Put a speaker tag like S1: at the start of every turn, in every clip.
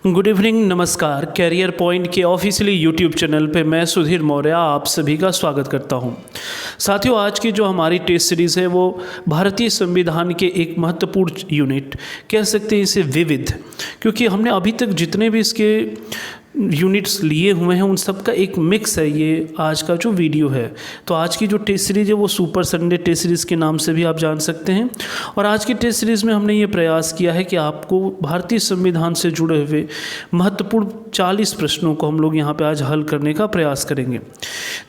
S1: Good evening, नमस्कार। Career point के officially YouTube channel पे मैं सुधीर मौर्य आप सभी का स्वागत करता हूं। साथियों, आज की जो हमारी टेस्ट सीरीज़ है वो भारतीय संविधान के एक महत्वपूर्ण यूनिट, कह सकते हैं इसे विविध, क्योंकि हमने अभी तक जितने भी इसके यूनिट्स लिए हुए हैं उन सब का एक मिक्स है ये आज का जो वीडियो है। तो आज की जो टेस्ट सीरीज़ है वो सुपर संडे टेस्ट सीरीज़ के नाम से भी आप जान सकते हैं। और आज की टेस्ट सीरीज़ में हमने ये प्रयास किया है कि आपको भारतीय संविधान से जुड़े हुए महत्वपूर्ण 40 प्रश्नों को हम लोग यहाँ पे आज हल करने का प्रयास करेंगे।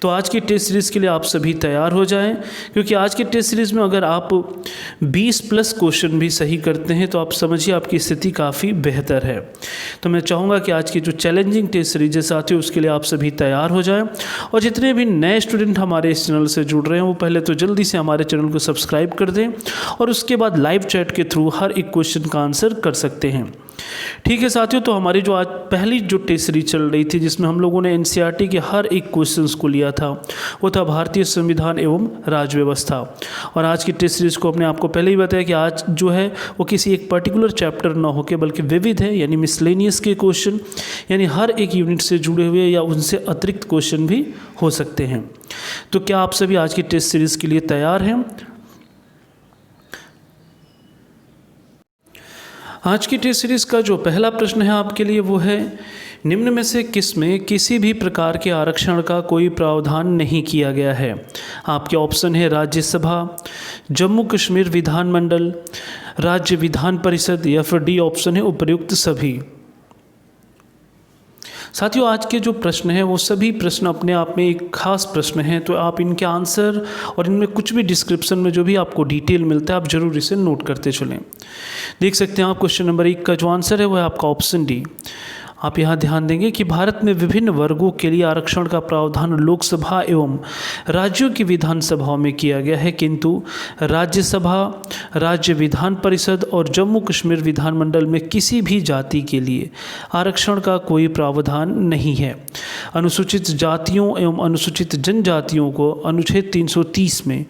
S1: तो आज की टेस्ट सीरीज़ के लिए आप सभी तैयार हो जाएं, क्योंकि आज की टेस्ट सीरीज़ में अगर आप 20+ क्वेश्चन भी सही करते हैं तो आप समझिए आपकी स्थिति काफ़ी बेहतर है। तो मैं चाहूँगा कि आज की जो चैलेंजिंग टेस्ट सीरीज है साथियों, उसके लिए आप सभी तैयार हो जाएं। और जितने भी नए स्टूडेंट हमारे इस चैनल से जुड़ रहे हैं वो पहले तो जल्दी से हमारे चैनल को सब्सक्राइब कर दें और उसके बाद लाइव चैट के थ्रू हर एक क्वेश्चन का आंसर कर सकते हैं। ठीक है साथियों, तो हमारी जो आज पहली जो टेस्ट सीरीज चल रही थी जिसमें हम लोगों ने एनसीईआरटी के हर एक क्वेश्चंस को लिया था वो था भारतीय संविधान एवं राज्य व्यवस्था। और आज की टेस्ट सीरीज को हमने आपको पहले ही बताया कि आज जो है वो किसी एक पर्टिकुलर चैप्टर ना होकर बल्कि विविध है, यानी मिसलेनियस के क्वेश्चन, यानी हर एक यूनिट से जुड़े हुए या उनसे अतिरिक्त क्वेश्चन भी हो सकते हैं। तो क्या आप सभी आज की टेस्ट सीरीज के लिए तैयार हैं? आज की टेस्ट सीरीज़ का जो पहला प्रश्न है आपके लिए वो है, निम्न में से किसमें किसी भी प्रकार के आरक्षण का कोई प्रावधान नहीं किया गया है? आपके ऑप्शन है राज्यसभा, जम्मू कश्मीर विधानमंडल, राज्य विधान परिषद या फिर डी ऑप्शन है उपर्युक्त सभी। साथियों, आज के जो प्रश्न हैं वो सभी प्रश्न अपने आप में एक खास प्रश्न हैं, तो आप इनके आंसर और इनमें कुछ भी डिस्क्रिप्शन में जो भी आपको डिटेल मिलता है आप ज़रूर इसे नोट करते चलें। देख सकते हैं आप क्वेश्चन नंबर 1 का जो आंसर है वो है आपका ऑप्शन डी। आप यहाँ ध्यान देंगे कि भारत में विभिन्न वर्गों के लिए आरक्षण का प्रावधान लोकसभा एवं राज्यों की विधानसभाओं में किया गया है, किंतु राज्यसभा, राज्य विधान परिषद और जम्मू कश्मीर विधानमंडल में किसी भी जाति के लिए आरक्षण का कोई प्रावधान नहीं है। अनुसूचित जातियों एवं अनुसूचित जनजातियों को अनुच्छेद 330 में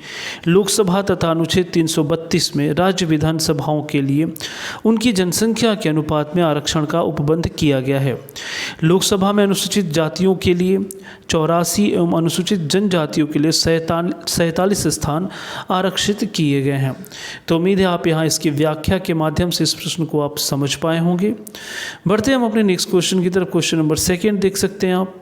S1: लोकसभा तथा अनुच्छेद 332 में राज्य विधानसभाओं के लिए उनकी जनसंख्या के अनुपात में आरक्षण का उपबंध किया गया है। लोकसभा में अनुसूचित जातियों के लिए 84 एवं अनुसूचित जनजातियों के लिए 47 स्थान आरक्षित किए गए हैं। तो उम्मीद है आप यहाँ इसकी व्याख्या के माध्यम से इस प्रश्न को आप समझ पाए होंगे। बढ़ते हैं हम अपने नेक्स्ट क्वेश्चन की तरफ। क्वेश्चन नंबर 2 देख सकते हैं आप।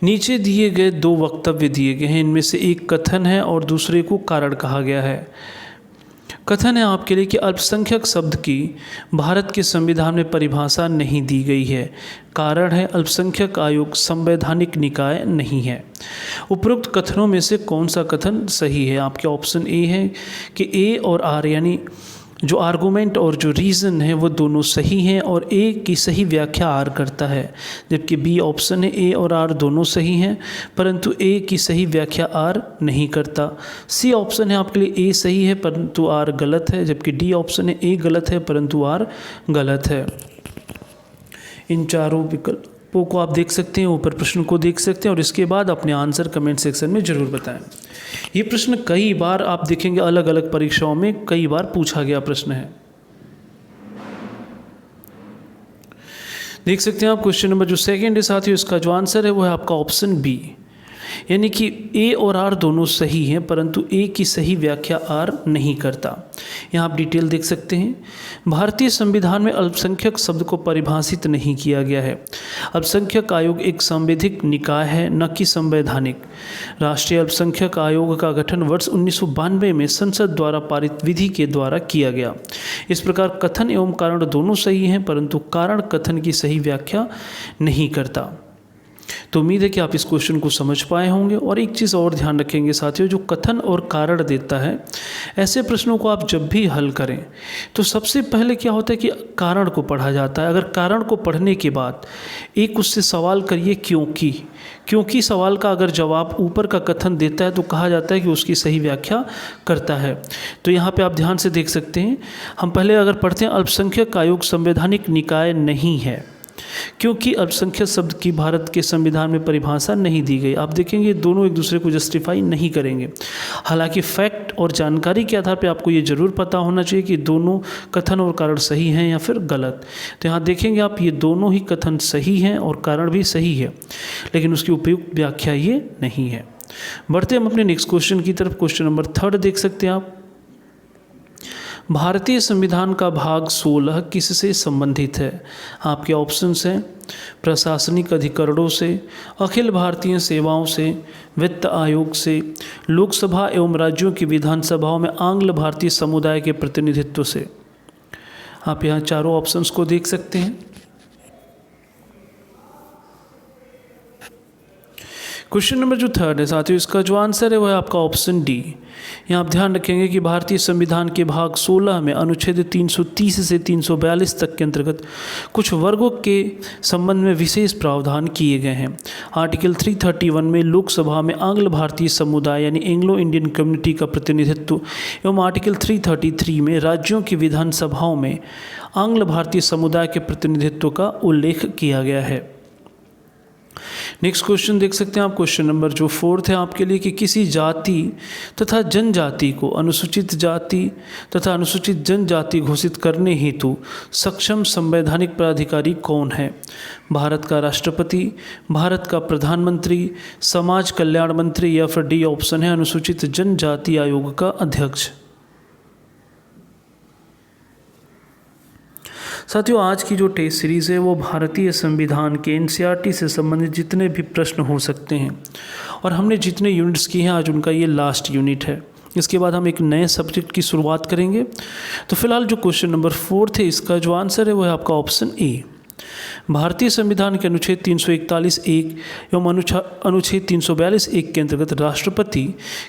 S1: नीचे दिए गए 2 वक्तव्य दिए गए हैं, इनमें से एक कथन है और दूसरे को कारण कहा गया है। कथन है आपके लिए कि अल्पसंख्यक शब्द की भारत के संविधान में परिभाषा नहीं दी गई है। कारण है अल्पसंख्यक आयोग संवैधानिक निकाय नहीं है। उपरोक्त कथनों में से कौन सा कथन सही है? आपके ऑप्शन ए है कि ए और आर, यानी जो आर्गूमेंट और जो रीज़न है वो दोनों सही हैं और ए की सही व्याख्या आर करता है, जबकि बी ऑप्शन है ए और आर दोनों सही हैं परंतु ए की सही व्याख्या आर नहीं करता। सी ऑप्शन है आपके लिए ए सही है परंतु आर गलत है, जबकि डी ऑप्शन है ए गलत है परंतु आर गलत है। इन चारों विकल्पों को आप देख सकते हैं, ऊपर प्रश्न को देख सकते हैं और इसके बाद अपने आंसर कमेंट सेक्शन में ज़रूर बताएं। ये प्रश्न कई बार आप देखेंगे अलग अलग परीक्षाओं में कई बार पूछा गया प्रश्न है। देख सकते हैं आप क्वेश्चन नंबर जो 2 है साथियों, इसका जो आंसर है वो है आपका ऑप्शन बी, यानी कि ए और आर दोनों सही हैं परंतु ए की सही व्याख्या आर नहीं करता। यहाँ आप डिटेल देख सकते हैं। भारतीय संविधान में अल्पसंख्यक शब्द को परिभाषित नहीं किया गया है। अल्पसंख्यक आयोग एक संवैधानिक निकाय है, न कि संवैधानिक। राष्ट्रीय अल्पसंख्यक आयोग का गठन वर्ष 1992 में संसद द्वारा पारित विधि के द्वारा किया गया। इस प्रकार कथन एवं कारण दोनों सही हैं परंतु कारण कथन की सही व्याख्या नहीं करता। तो उम्मीद है कि आप इस क्वेश्चन को समझ पाए होंगे। और एक चीज़ और ध्यान रखेंगे साथियों, जो कथन और कारण देता है, ऐसे प्रश्नों को आप जब भी हल करें तो सबसे पहले क्या होता है कि कारण को पढ़ा जाता है। अगर कारण को पढ़ने के बाद एक उससे सवाल करिए क्योंकि सवाल का अगर जवाब ऊपर का कथन देता है तो कहा जाता है कि उसकी सही व्याख्या करता है। तो यहाँ पे आप ध्यान से देख सकते हैं, हम पहले अगर पढ़ते हैं अल्पसंख्यक आयोग संवैधानिक निकाय नहीं है, क्योंकि अल्पसंख्यक शब्द की भारत के संविधान में परिभाषा नहीं दी गई। आप देखेंगे दोनों एक दूसरे को जस्टिफाई नहीं करेंगे। हालांकि फैक्ट और जानकारी के आधार पर आपको ये जरूर पता होना चाहिए कि दोनों कथन और कारण सही हैं या फिर गलत। तो यहाँ देखेंगे आप, ये दोनों ही कथन सही हैं और कारण भी सही है, लेकिन उसकी उपयुक्त व्याख्या ये नहीं है। बढ़ते हम अपने नेक्स्ट क्वेश्चन की तरफ। क्वेश्चन नंबर 3 देख सकते हैं आप। भारतीय संविधान का भाग 16 किससे संबंधित है? आपके ऑप्शंस हैं प्रशासनिक अधिकरणों से, अखिल भारतीय सेवाओं से, वित्त आयोग से, लोकसभा एवं राज्यों की विधानसभाओं में आंग्ल भारतीय समुदाय के प्रतिनिधित्व से। आप यहाँ चारों ऑप्शंस को देख सकते हैं। क्वेश्चन नंबर जो 3 है साथियों, इसका जो आंसर है वो है आपका ऑप्शन डी। यहाँ आप ध्यान रखेंगे कि भारतीय संविधान के भाग 16 में अनुच्छेद 330 से 342 तक के अंतर्गत कुछ वर्गों के संबंध में विशेष प्रावधान किए गए हैं। आर्टिकल 331 में लोकसभा में आंग्ल भारतीय समुदाय यानी एंग्लो इंडियन कम्युनिटी का प्रतिनिधित्व एवं आर्टिकल 333 में राज्यों की विधानसभाओं में आंग्ल भारतीय समुदाय के प्रतिनिधित्व का उल्लेख किया गया है। नेक्स्ट क्वेश्चन देख सकते हैं आप। क्वेश्चन नंबर जो 4 है आपके लिए कि किसी जाति तथा जनजाति को अनुसूचित जाति तथा अनुसूचित जनजाति घोषित करने हेतु सक्षम संवैधानिक प्राधिकारी कौन है? भारत का राष्ट्रपति, भारत का प्रधानमंत्री, समाज कल्याण मंत्री या फिर डी ऑप्शन है अनुसूचित जनजाति आयोग का अध्यक्ष। साथियों, आज की जो टेस्ट सीरीज़ है वो भारतीय संविधान के एनसीईआरटी से संबंधित जितने भी प्रश्न हो सकते हैं और हमने जितने यूनिट्स किए हैं आज उनका ये लास्ट यूनिट है। इसके बाद हम एक नए सब्जेक्ट की शुरुआत करेंगे। तो फिलहाल जो क्वेश्चन नंबर 4 है इसका जो आंसर है वो है आपका ऑप्शन ए। भारतीय संविधान के अनुच्छेद 341(1) एवं अनुच्छेद 342(1) के अंतर्गत राष्ट्रपति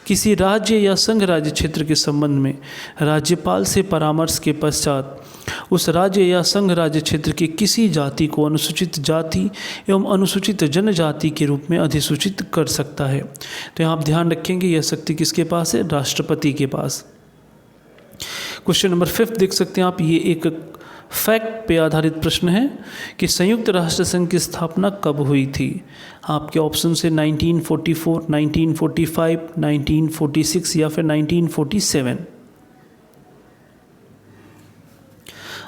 S1: किसी राज्य या संघ राज्य क्षेत्र के संबंध में राज्यपाल से परामर्श के पश्चात उस राज्य या संघ राज्य क्षेत्र के किसी जाति को अनुसूचित जाति एवं अनुसूचित जनजाति के रूप में अधिसूचित कर सकता है। तो यहाँ आप ध्यान रखेंगे यह शक्ति किसके पास है? राष्ट्रपति के पास। क्वेश्चन नंबर 5 देख सकते हैं आप। ये एक फैक्ट पे आधारित प्रश्न है कि संयुक्त राष्ट्र संघ की स्थापना कब हुई थी? आपके ऑप्शन से 1944, 1945, 1946 या फिर 1947।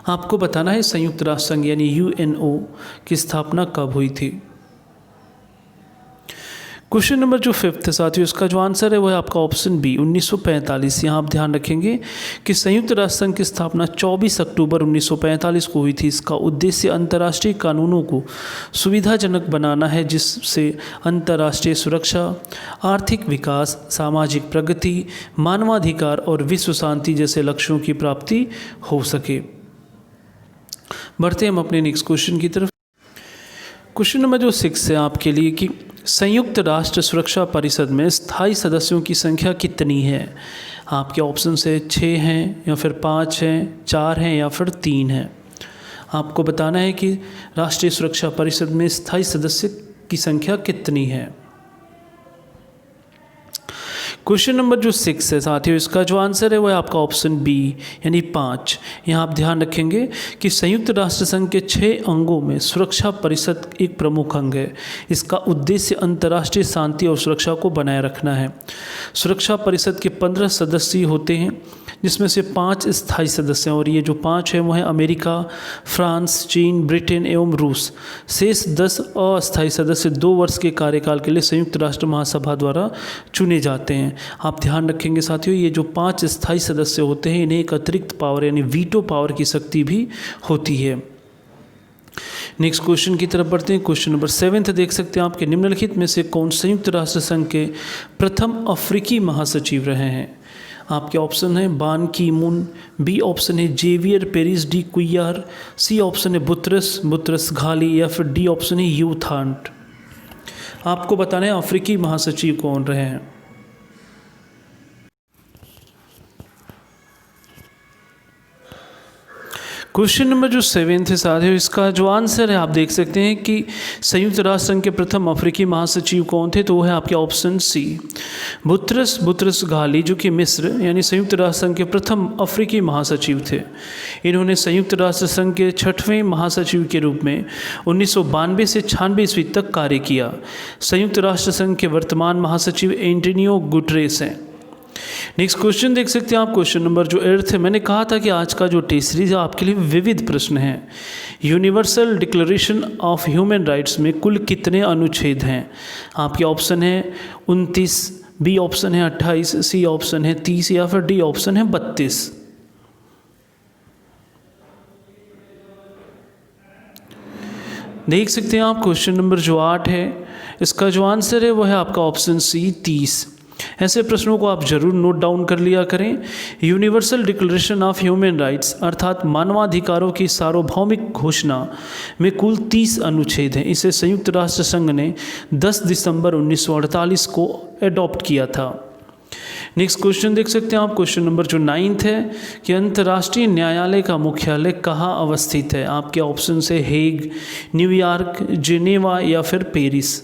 S1: आपको बताना है संयुक्त राष्ट्र संघ यानी यूएनओ की स्थापना कब हुई थी। क्वेश्चन नंबर जो 5 है साथियों, इसका जो आंसर है वो है आपका ऑप्शन बी 1945। यहाँ आप ध्यान रखेंगे कि संयुक्त राष्ट्र संघ की स्थापना 24 अक्टूबर 1945 को हुई थी। इसका उद्देश्य अंतर्राष्ट्रीय कानूनों को सुविधाजनक बनाना है जिससे अंतर्राष्ट्रीय सुरक्षा, आर्थिक विकास, सामाजिक प्रगति, मानवाधिकार और विश्व शांति जैसे लक्ष्यों की प्राप्ति हो सके। बढ़ते हम अपने नेक्स्ट क्वेश्चन की तरफ। क्वेश्चन नंबर जो 6 है आपके लिए कि संयुक्त राष्ट्र सुरक्षा परिषद में स्थायी सदस्यों की संख्या कितनी है? आपके ऑप्शन से 6 हैं या फिर 5 हैं, 4 हैं या फिर 3 हैं। आपको बताना है कि राष्ट्रीय सुरक्षा परिषद में स्थायी सदस्य की संख्या कितनी है। क्वेश्चन नंबर जो 6 है साथियों, इसका जो आंसर है वो है आपका ऑप्शन बी यानी 5। यहाँ आप ध्यान रखेंगे कि संयुक्त राष्ट्र संघ के 6 अंगों में सुरक्षा परिषद एक प्रमुख अंग है। इसका उद्देश्य अंतर्राष्ट्रीय शांति और सुरक्षा को बनाए रखना है। सुरक्षा परिषद के 15 सदस्य होते हैं जिसमें से 5 स्थायी सदस्य हैं और ये जो 5 हैं वो हैं अमेरिका, फ्रांस, चीन, ब्रिटेन एवं रूस। शेष 10 अस्थायी सदस्य 2 वर्ष के कार्यकाल के लिए संयुक्त राष्ट्र महासभा द्वारा चुने जाते हैं। आप ध्यान रखेंगे साथियों, ये जो 5 स्थायी सदस्य होते हैं इन्हें एक अतिरिक्त पावर यानी वीटो पावर की शक्ति भी होती है। नेक्स्ट क्वेश्चन की तरफ बढ़ते हैं। क्वेश्चन नंबर 7 देख सकते हैं आपके निम्नलिखित में से कौन संयुक्त राष्ट्र संघ के प्रथम अफ्रीकी महासचिव रहे हैं? आपके ऑप्शन है Ban Ki Moon, B option है Javier Perez de Cuellar, C option है बुतरस घाली या फिर डी ऑप्शन है यू थांट। आपको बताना है अफ्रीकी महासचिव कौन रहे हैं। क्वेश्चन नंबर जो 7 है साथियों, इसका जो आंसर है आप देख सकते हैं कि संयुक्त राष्ट्र संघ के प्रथम अफ्रीकी महासचिव कौन थे, तो वो है आपके ऑप्शन सी बुतरस घाली, जो कि मिस्र यानी संयुक्त राष्ट्र संघ के प्रथम अफ्रीकी महासचिव थे। इन्होंने संयुक्त राष्ट्र संघ के 6वें महासचिव के रूप में 1992 से 96 ईस्वी तक कार्य किया। संयुक्त राष्ट्र संघ के वर्तमान महासचिव एंटोनियो गुटरेस हैं। नेक्स्ट क्वेश्चन देख सकते हैं आप, क्वेश्चन नंबर जो 8 है। मैंने कहा था कि आज का जो टेस्ट सीरीज है आपके लिए विविध प्रश्न है। Universal declaration of human rights में कुल कितने अनुच्छेद हैं? आपके ऑप्शन है 29, बी ऑप्शन है 28, सी ऑप्शन है 30 या फिर डी ऑप्शन है 32। देख सकते हैं आप क्वेश्चन नंबर जो 8 है, इसका जो आंसर है वो है आपका ऑप्शन सी 30। ऐसे प्रश्नों को आप जरूर नोट डाउन कर लिया करें। Universal declaration of human rights अर्थात मानवाधिकारों की सार्वभौमिक घोषणा में कुल 30 अनुच्छेद हैं। इसे संयुक्त राष्ट्र संघ ने 10 दिसंबर 1948 को एडॉप्ट किया था। नेक्स्ट क्वेश्चन देख सकते हैं आप, क्वेश्चन नंबर जो 9 है कि अंतर्राष्ट्रीय न्यायालय का मुख्यालय कहाँ अवस्थित है? आपके ऑप्शन है हेग, न्यूयॉर्क, जिनेवा या फिर पेरिस।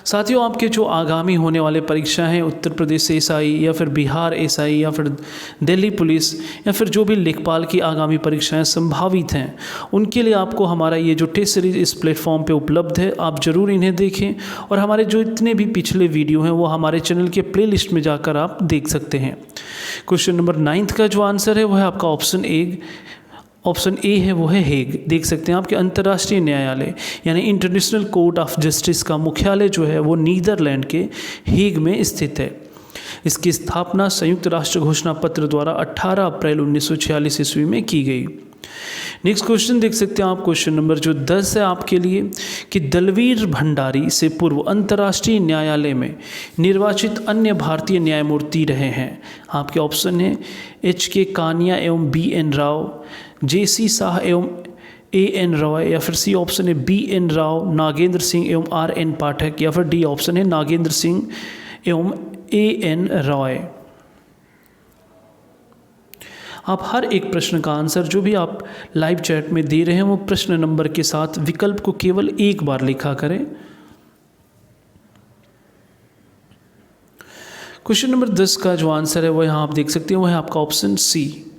S1: साथियों, आपके जो आगामी होने वाले परीक्षा हैं, उत्तर प्रदेश एसआई या फिर बिहार एसआई या फिर दिल्ली पुलिस या फिर जो भी लेखपाल की आगामी परीक्षाएं संभावित हैं, उनके लिए आपको हमारा ये जो टेस्ट सीरीज इस प्लेटफॉर्म पे उपलब्ध है, आप ज़रूर इन्हें देखें। और हमारे जो इतने भी पिछले वीडियो हैं वो हमारे चैनल के प्लेलिस्ट में जाकर आप देख सकते हैं। क्वेश्चन नंबर 9 का जो आंसर है वो है आपका ऑप्शन ए है, वो है हेग। देख सकते हैं आपके अंतर्राष्ट्रीय न्यायालय यानी इंटरनेशनल कोर्ट ऑफ जस्टिस का मुख्यालय जो है वो नीदरलैंड के हेग में स्थित है। इसकी स्थापना संयुक्त राष्ट्र घोषणा पत्र द्वारा 18 अप्रैल 1946 ईस्वी में की गई। नेक्स्ट क्वेश्चन देख सकते हैं आप, क्वेश्चन नंबर जो 10 है आपके लिए कि दलवीर भंडारी से पूर्व अंतर्राष्ट्रीय न्यायालय में निर्वाचित अन्य भारतीय न्यायमूर्ति रहे हैं। आपके ऑप्शन है HK कानिया एवं BN राव, JC शाह एवं AN रॉय या फिर सी ऑप्शन है BN राव, नागेंद्र सिंह एवं RN पाठक या फिर डी ऑप्शन है नागेंद्र सिंह एवं AN रॉय। आप हर एक प्रश्न का आंसर जो भी आप लाइव चैट में दे रहे हैं वो प्रश्न नंबर के साथ विकल्प को केवल एक बार लिखा करें। क्वेश्चन नंबर 10 का जो आंसर है वो यहाँ आप देख सकते हैं, वो है आपका ऑप्शन सी।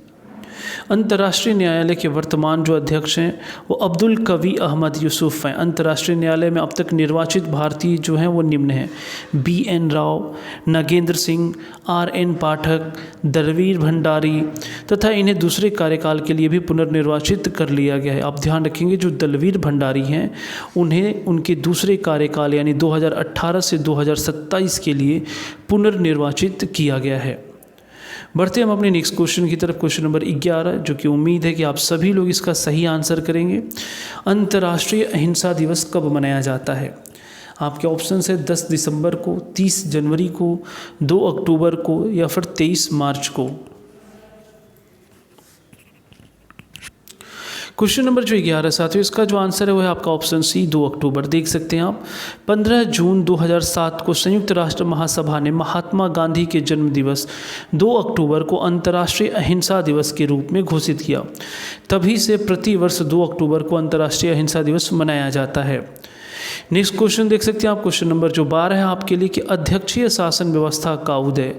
S1: अंतर्राष्ट्रीय न्यायालय के वर्तमान जो अध्यक्ष हैं वो अब्दुल कवी अहमद यूसुफ हैं। अंतर्राष्ट्रीय न्यायालय में अब तक निर्वाचित भारतीय जो हैं वो निम्न हैं: BN राव, नागेंद्र सिंह, RN पाठक, दलवीर भंडारी तथा इन्हें दूसरे कार्यकाल के लिए भी पुनर्निर्वाचित कर लिया गया है। आप ध्यान रखेंगे जो दलवीर भंडारी हैं उन्हें उनके दूसरे कार्यकाल यानी 2018 से 2027 के लिए पुनर्निर्वाचित किया गया है। बढ़ते हम अपने नेक्स्ट क्वेश्चन की तरफ, क्वेश्चन नंबर 11, जो कि उम्मीद है कि आप सभी लोग इसका सही आंसर करेंगे। अंतर्राष्ट्रीय अहिंसा दिवस कब मनाया जाता है? आपके ऑप्शन है 10 दिसंबर को, 30 जनवरी को, 2 अक्टूबर को या फिर 23 मार्च को। क्वेश्चन नंबर जो 11 साथियों, इसका जो आंसर है वो है आपका ऑप्शन सी 2 अक्टूबर। देख सकते हैं आप 15 जून 2007 को संयुक्त राष्ट्र महासभा ने महात्मा गांधी के जन्म दिवस 2 अक्टूबर को अंतर्राष्ट्रीय अहिंसा दिवस के रूप में घोषित किया। तभी से प्रति वर्ष 2 अक्टूबर को अंतर्राष्ट्रीय अहिंसा दिवस मनाया जाता है। नेक्स्ट क्वेश्चन देख सकते हैं आप, क्वेश्चन नंबर जो 12 है आपके लिए कि अध्यक्षीय शासन व्यवस्था का उदय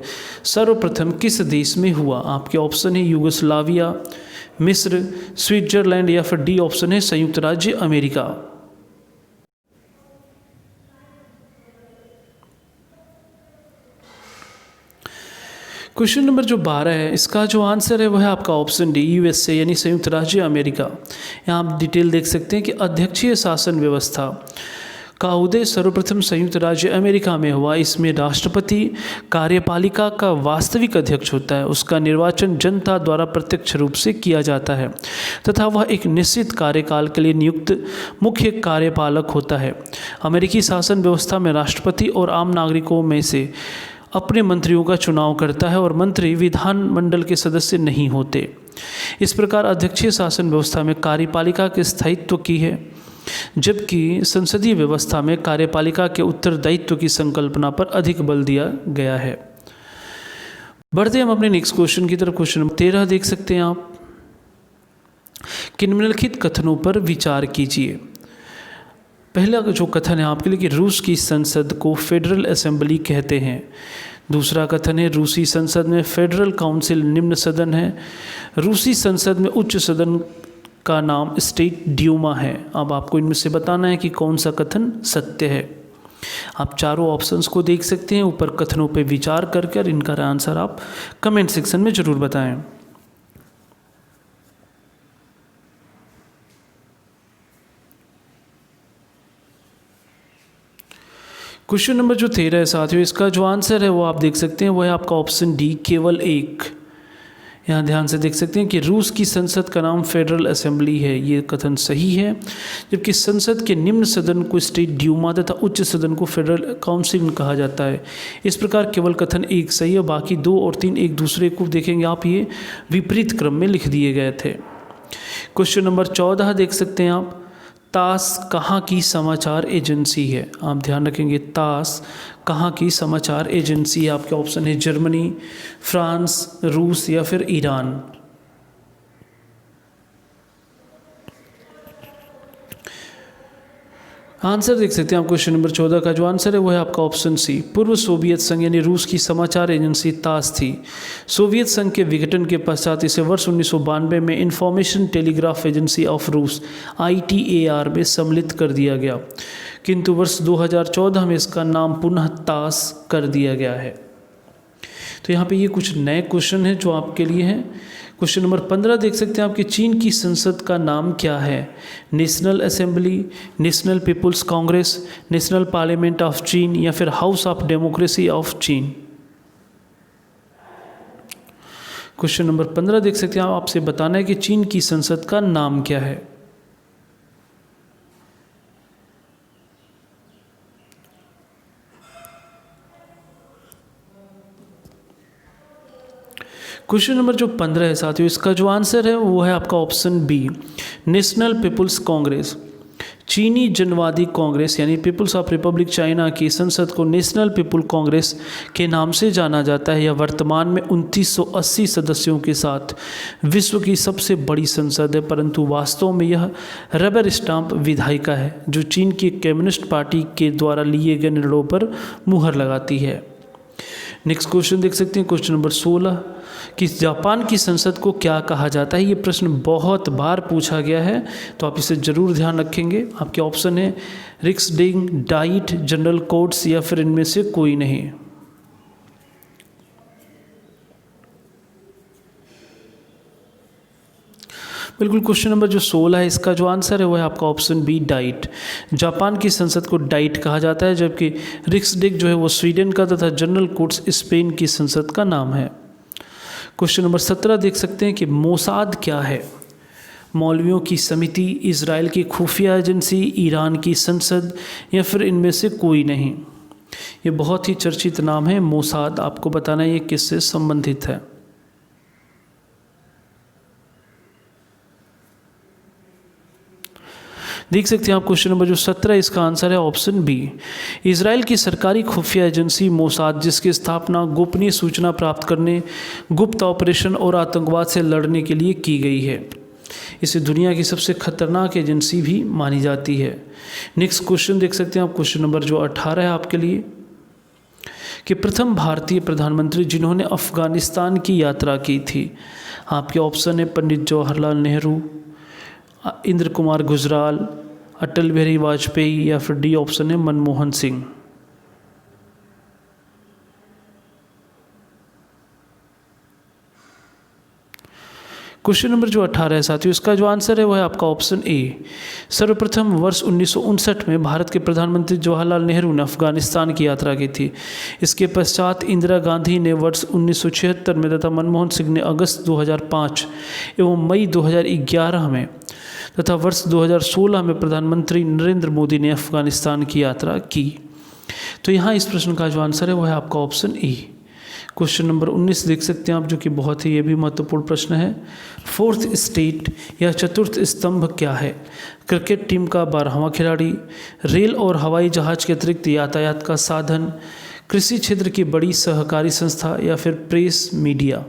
S1: सर्वप्रथम किस देश में हुआ? आपके ऑप्शन है यूगोस्लाविया, मिस्र, स्विट्जरलैंड या फिर डी ऑप्शन है संयुक्त राज्य अमेरिका। क्वेश्चन नंबर जो 12 है इसका जो आंसर है वह है आपका ऑप्शन डी USA यानी संयुक्त राज्य अमेरिका। यहाँ आप डिटेल देख सकते हैं कि अध्यक्षीय शासन व्यवस्था का उदय सर्वप्रथम संयुक्त राज्य अमेरिका में हुआ। इसमें राष्ट्रपति कार्यपालिका का वास्तविक अध्यक्ष होता है। उसका निर्वाचन जनता द्वारा प्रत्यक्ष रूप से किया जाता है तथा वह एक निश्चित कार्यकाल के लिए नियुक्त मुख्य कार्यपालक होता है। अमेरिकी शासन व्यवस्था में राष्ट्रपति और आम नागरिकों में से अपने मंत्रियों का चुनाव करता है और मंत्री विधानमंडल के सदस्य नहीं होते। इस प्रकार अध्यक्षीय शासन व्यवस्था में कार्यपालिका के स्थायित्व की है, जबकि संसदीय व्यवस्था में कार्यपालिका के उत्तरदायित्व की संकल्पना पर अधिक बल दिया गया है। बढ़ते हम अपने नेक्स्ट क्वेश्चन की तरफ, क्वेश्चन नंबर 13 देख सकते हैं आप। निम्नलिखित कथनों पर विचार कीजिए। पहला जो कथन है आपके लिए कि रूस की संसद को फेडरल असेंबली कहते हैं। दूसरा कथन है रूसी संसद में फेडरल काउंसिल निम्न सदन है। रूसी संसद में उच्च सदन का नाम स्टेट ड्यूमा है। अब आपको इनमें से बताना है कि कौन सा कथन सत्य है। आप चारों ऑप्शंस को देख सकते हैं। ऊपर कथनों पे विचार कर इनका आंसर आप कमेंट सेक्शन में ज़रूर बताएं। क्वेश्चन नंबर जो 13 है साथियों, इसका जो आंसर है वो आप देख सकते हैं, वो है आपका ऑप्शन डी केवल एक। यहाँ ध्यान से देख सकते हैं कि रूस की संसद का नाम फेडरल असेंबली है, ये कथन सही है। जबकि संसद के निम्न सदन को स्टेट ड्यूमा तथा उच्च सदन को फेडरल काउंसिल कहा जाता है। इस प्रकार केवल कथन एक सही है, बाकी 2 और 3 एक दूसरे को देखेंगे आप, ये विपरीत क्रम में लिख दिए गए थे। क्वेश्चन नंबर 14 देख सकते हैं आप, तास कहाँ की समाचार एजेंसी है। आप ध्यान रखेंगे तास कहाँ की समाचार एजेंसी है। आपके ऑप्शन है जर्मनी, फ्रांस, रूस या फिर ईरान। आंसर देख सकते हैं आप क्वेश्चन नंबर 14 का जो आंसर है वो है आपका ऑप्शन सी, पूर्व सोवियत संघ यानी रूस की समाचार एजेंसी तास थी। सोवियत संघ के विघटन के पश्चात इसे वर्ष 1992 में इंफॉर्मेशन टेलीग्राफ एजेंसी ऑफ रूस ITAR में सम्मिलित कर दिया गया, किंतु वर्ष 2014 में इसका नाम पुनः तास कर दिया गया है। तो यहाँ पे ये कुछ नए क्वेश्चन हैं जो आपके लिए हैं। क्वेश्चन नंबर 15 देख सकते हैं आपकी, चीन की संसद का नाम क्या है। National assembly, national people's congress, national parliament of चीन या फिर हाउस ऑफ डेमोक्रेसी ऑफ चीन। क्वेश्चन नंबर 15 देख सकते हैं, आपसे बताना है कि चीन की संसद का नाम क्या है। क्वेश्चन नंबर जो 15 है साथियों, इसका जो आंसर है वो है आपका option B, national people's congress. चीनी जनवादी कांग्रेस यानी पीपुल्स ऑफ रिपब्लिक चाइना की संसद को नेशनल पीपुल कांग्रेस के नाम से जाना जाता है। यह वर्तमान में 2980 सदस्यों के साथ विश्व की सबसे बड़ी संसद है, परंतु वास्तव में यह रबर स्टाम्प विधायिका है जो चीन की कम्युनिस्ट पार्टी के द्वारा लिए गए निर्णयों पर मुहर लगाती है। नेक्स्ट क्वेश्चन देख सकते हैं, क्वेश्चन नंबर 16 कि जापान की संसद को क्या कहा जाता है। ये प्रश्न बहुत बार पूछा गया है, तो आप इसे जरूर ध्यान रखेंगे। आपके ऑप्शन है रिक्सडेग, डाइट, जनरल कोर्ट्स या फिर इनमें से कोई नहीं। बिल्कुल, क्वेश्चन नंबर जो 16 है इसका जो आंसर है वो है आपका ऑप्शन बी, डाइट। जापान की संसद को डाइट कहा जाता है, जबकि रिक्सडेग जो है वो स्वीडन का तथा जनरल कोर्ट्स स्पेन की संसद का नाम है। क्वेश्चन नंबर 17 देख सकते हैं कि मोसाद क्या है। मौलवियों की समिति, इजराइल की खुफिया एजेंसी, ईरान की संसद या फिर इनमें से कोई नहीं। ये बहुत ही चर्चित नाम है मोसाद। आपको बताना है ये किससे संबंधित है। देख सकते हैं आप क्वेश्चन नंबर जो 17, इसका आंसर है ऑप्शन बी, इजराइल की सरकारी खुफिया एजेंसी मोसाद, जिसकी स्थापना गोपनीय सूचना प्राप्त करने, गुप्त ऑपरेशन और आतंकवाद से लड़ने के लिए की गई है। इसे दुनिया की सबसे खतरनाक एजेंसी भी मानी जाती है। नेक्स्ट क्वेश्चन देख सकते हैं आप क्वेश्चन नंबर जो 18 है आपके लिए, कि प्रथम भारतीय प्रधानमंत्री जिन्होंने अफगानिस्तान की यात्रा की थी। आपके ऑप्शन है पंडित जवाहरलाल नेहरू, इंद्र कुमार गुजराल, अटल बिहारी वाजपेयी या फिर डी ऑप्शन है मनमोहन सिंह। क्वेश्चन नंबर जो 18 है साथियों, इसका जो आंसर है वो है आपका ऑप्शन ए। सर्वप्रथम वर्ष 1959 में भारत के प्रधानमंत्री जवाहरलाल नेहरू ने अफगानिस्तान की यात्रा की थी। इसके पश्चात इंदिरा गांधी ने वर्ष 1976 में तथा मनमोहन सिंह ने अगस्त 2005 एवं मई 2011 में तथा वर्ष 2016 में प्रधानमंत्री नरेंद्र मोदी ने अफगानिस्तान की यात्रा की। तो यहाँ इस प्रश्न का जो आंसर है वो है आपका ऑप्शन ए। क्वेश्चन नंबर 19 देख सकते हैं आप, जो कि बहुत ही ये भी महत्वपूर्ण प्रश्न है। फोर्थ स्टेट या चतुर्थ स्तंभ क्या है। क्रिकेट टीम का 12वां खिलाड़ी, रेल और हवाई जहाज के अतिरिक्त यातायात का साधन, कृषि क्षेत्र की बड़ी सहकारी संस्था या फिर प्रेस मीडिया।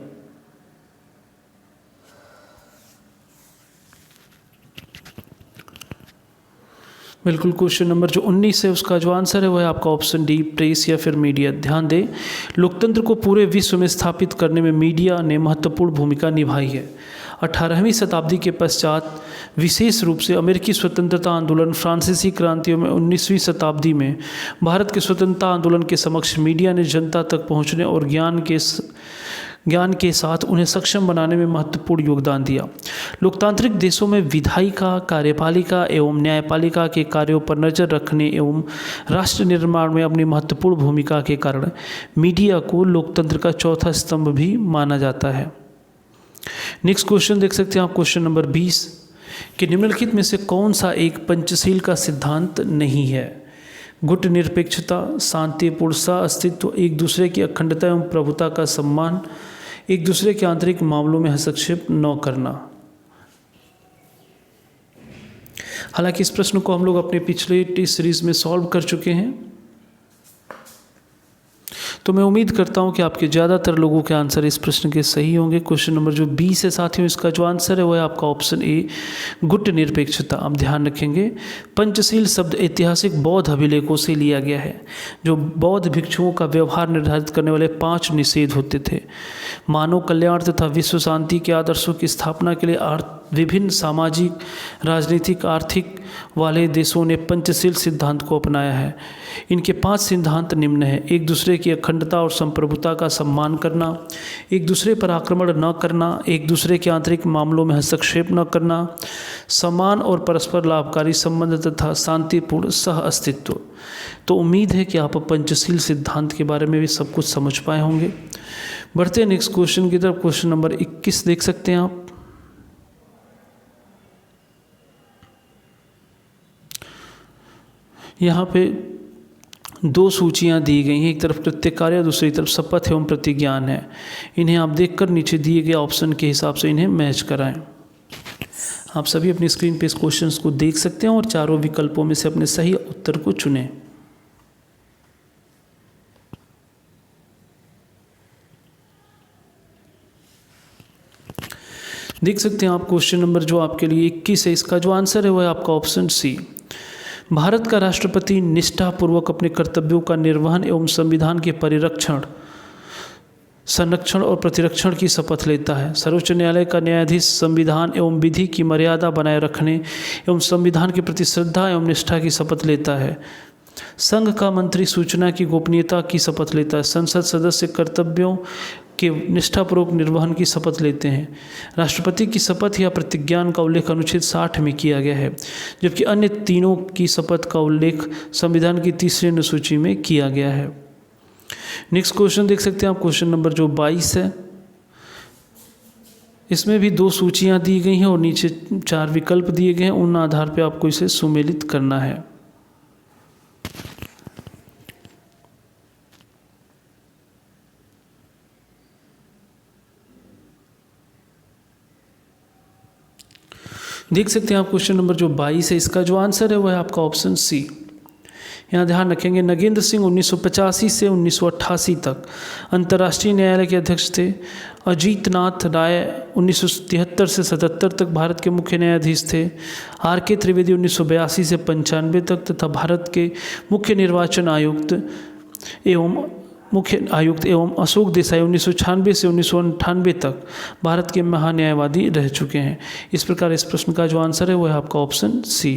S1: बिल्कुल, क्वेश्चन नंबर जो 19 है उसका जो आंसर है वो है आपका ऑप्शन डी, प्रेस या फिर मीडिया। ध्यान दें, लोकतंत्र को पूरे विश्व में स्थापित करने में मीडिया ने महत्वपूर्ण भूमिका निभाई है। 18वीं शताब्दी के पश्चात विशेष रूप से अमेरिकी स्वतंत्रता आंदोलन, फ्रांसीसी क्रांतियों में 19वीं शताब्दी में भारत के स्वतंत्रता आंदोलन के समक्ष मीडिया ने जनता तक पहुंचने और ज्ञान के साथ उन्हें सक्षम बनाने में महत्वपूर्ण योगदान दिया। लोकतांत्रिक देशों में विधायिका, कार्यपालिका एवं न्यायपालिका के कार्यों पर नज़र रखने एवं राष्ट्र निर्माण में अपनी महत्वपूर्ण भूमिका के कारण मीडिया को लोकतंत्र का चौथा स्तंभ भी माना जाता है। नेक्स्ट क्वेश्चन देख सकते हैं आप, क्वेश्चन नंबर 20 कि निम्नलिखित में से कौन सा एक पंचशील का सिद्धांत नहीं है? गुट निरपेक्षता, शांतिपूर्ण सह अस्तित्व, एक दूसरे की अखंडता एवं प्रभुता का सम्मान, एक दूसरे के आंतरिक मामलों में हस्तक्षेप न करना। हालांकि इस प्रश्न को हम लोग अपने पिछले टेस्ट सीरीज में सॉल्व कर चुके हैं, तो मैं उम्मीद करता हूं कि आपके ज़्यादातर लोगों के आंसर इस प्रश्न के सही होंगे। क्वेश्चन नंबर जो 20 है साथियों, इसका जो आंसर है वो है आपका ऑप्शन ए, गुट निरपेक्षता। आप ध्यान रखेंगे, पंचशील शब्द ऐतिहासिक बौद्ध अभिलेखों से लिया गया है, जो बौद्ध भिक्षुओं का व्यवहार निर्धारित करने वाले 5 निषेध होते थे। मानव कल्याण तथा विश्व शांति के आदर्शों की स्थापना के लिए विभिन्न सामाजिक, राजनीतिक, आर्थिक वाले देशों ने पंचशील सिद्धांत को अपनाया है। इनके 5 सिद्धांत निम्न हैं: एक दूसरे की अखंडता और संप्रभुता का सम्मान करना, एक दूसरे पर आक्रमण न करना, एक दूसरे के आंतरिक मामलों में हस्तक्षेप न करना, समान और परस्पर लाभकारी संबंध तथा शांतिपूर्ण सह अस्तित्व। तो उम्मीद है कि आप पंचशील सिद्धांत के बारे में भी सब कुछ समझ पाए होंगे। बढ़ते हैं नेक्स्ट क्वेश्चन की तरफ। क्वेश्चन नंबर 21 देख सकते हैं आप। यहाँ पे 2 सूचियाँ दी गई हैं, एक तरफ कृत्य कार्य, दूसरी तरफ शपथ एवं प्रतिज्ञान है। इन्हें आप देखकर नीचे दिए गए ऑप्शन के हिसाब से इन्हें मैच कराएं। आप सभी अपनी स्क्रीन पे इस क्वेश्चंस को देख सकते हैं और चारों विकल्पों में से अपने सही उत्तर को चुनें। देख सकते हैं आप, क्वेश्चन नंबर जो आपके लिए 21 है, इसका जो आंसर है वो है आपका ऑप्शन सी। भारत का राष्ट्रपति निष्ठापूर्वक अपने कर्तव्यों का निर्वहन एवं संविधान के परिरक्षण, संरक्षण और प्रतिरक्षण की शपथ लेता है। सर्वोच्च न्यायालय का न्यायाधीश संविधान एवं विधि की मर्यादा बनाए रखने एवं संविधान के प्रति श्रद्धा एवं निष्ठा की शपथ लेता है। संघ का मंत्री सूचना की गोपनीयता की शपथ लेता है। संसद सदस्य कर्तव्यों के निष्ठापूर्वक निर्वहन की शपथ लेते हैं। राष्ट्रपति की शपथ या प्रतिज्ञान का उल्लेख अनुच्छेद 60 में किया गया है, जबकि अन्य तीनों की शपथ का उल्लेख संविधान की 3री अनुसूची में किया गया है। नेक्स्ट क्वेश्चन देख सकते हैं आप, क्वेश्चन नंबर जो 22 है, इसमें भी 2 सूचियां दी गई हैं और नीचे 4 विकल्प दिए गए हैं। उन आधार पर आपको इसे सुमेलित करना है। देख सकते हैं आप, क्वेश्चन नंबर जो 22 है, इसका जो आंसर है वह है आपका ऑप्शन सी। यहाँ ध्यान रखेंगे, नगेंद्र सिंह 1985 से 1988 तक अंतर्राष्ट्रीय न्यायालय के अध्यक्ष थे। अजीत नाथ राय 1973 से 77 तक भारत के मुख्य न्यायाधीश थे। R.K. त्रिवेदी 1982 से 95 तक तथा भारत के मुख्य निर्वाचन आयुक्त एवं अशोक देसाई 1996 से 1998 तक भारत के महान्यायवादी रह चुके हैं। इस प्रकार इस प्रश्न का जो आंसर है वो है आपका ऑप्शन सी।